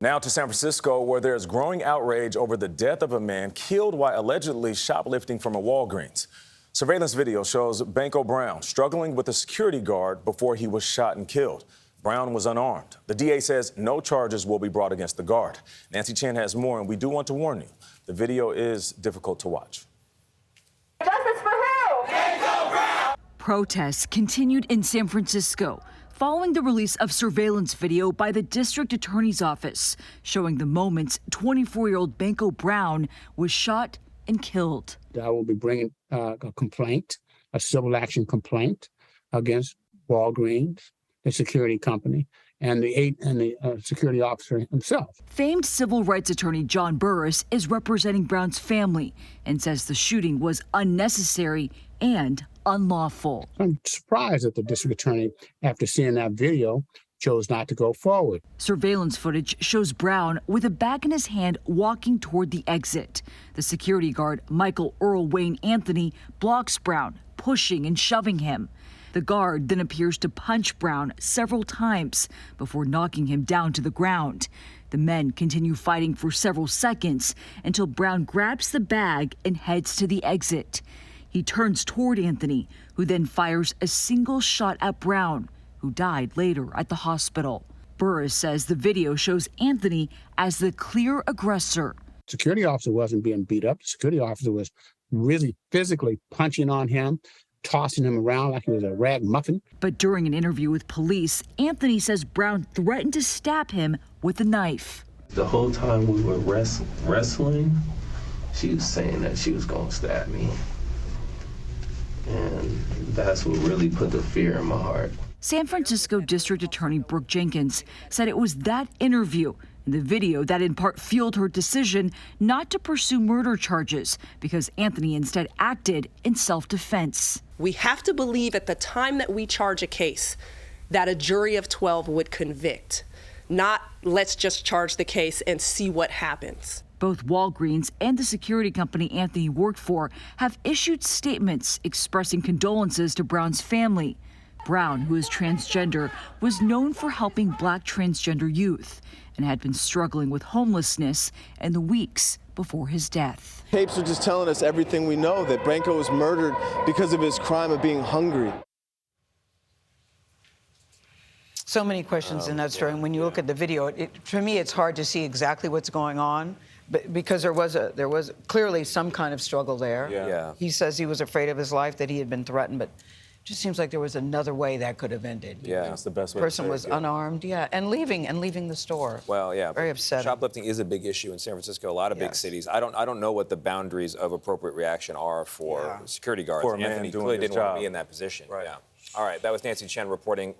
Now to San Francisco, where there's growing outrage over the death of a man killed while allegedly shoplifting from a Walgreens. Surveillance video shows Banko Brown struggling with a security guard before he was shot and killed. Brown was unarmed. The DA says no charges will be brought against the guard. Nancy Chen has more, and we do want to warn you, the video is difficult to watch. Justice for who? Banko Brown! Protests continued in San Francisco following the release of surveillance video by the district attorney's office showing the moments 24-year-old Banko Brown was shot and killed. I will be bringing a complaint, a civil action complaint against Walgreens, the security company, and the security officer himself. Famed civil rights attorney John Burris is representing Brown's family and says the shooting was unnecessary and unlawful. I'm surprised that the district attorney, after seeing that video, chose not to go forward. Surveillance footage shows Brown with a bag in his hand walking toward the exit. The security guard, Michael Earl Wayne Anthony, blocks Brown, pushing and shoving him. The guard then appears to punch Brown several times before knocking him down to the ground. The men continue fighting for several seconds until Brown grabs the bag and heads to the exit. He turns toward Anthony, who then fires a single shot at Brown, who died later at the hospital. Burris says the video shows Anthony as the clear aggressor. Security officer wasn't being beat up. The security officer was really physically punching on him, tossing him around like he was a rag muffin. But during an interview with police, Anthony says Brown threatened to stab him with a knife. The whole time we were wrestling, she was saying that she was going to stab me. And that's what really put the fear in my heart. San Francisco District Attorney Brooke Jenkins said it was that interview and the video that in part fueled her decision not to pursue murder charges because Anthony instead acted in self-defense. We have to believe at the time that we charge a case that a jury of 12 would convict, not let's just charge the case and see what happens. Both Walgreens and the security company Anthony worked for have issued statements expressing condolences to Brown's family. Brown, who is transgender, was known for helping Black transgender youth and had been struggling with homelessness in the weeks before his death. Tapes are just telling us everything we know, that Banko was murdered because of his crime of being hungry. So many questions in that story. And when you look at the video, for me, it's hard to see exactly what's going on, but because there was clearly some kind of struggle there. Yeah. He says he was afraid of his life, that he had been threatened, but it just seems like there was another way that could have ended. Yeah, that's the best way The person to say was it, yeah. unarmed, and leaving the store. Well, yeah. Very upsetting. Shoplifting is a big issue in San Francisco, a lot of big cities. I don't know what the boundaries of appropriate reaction are for security guards. For a man Anthony doing clearly his didn't want job. to be in that position. Right. Yeah. All right, that was Nancy Chen reporting.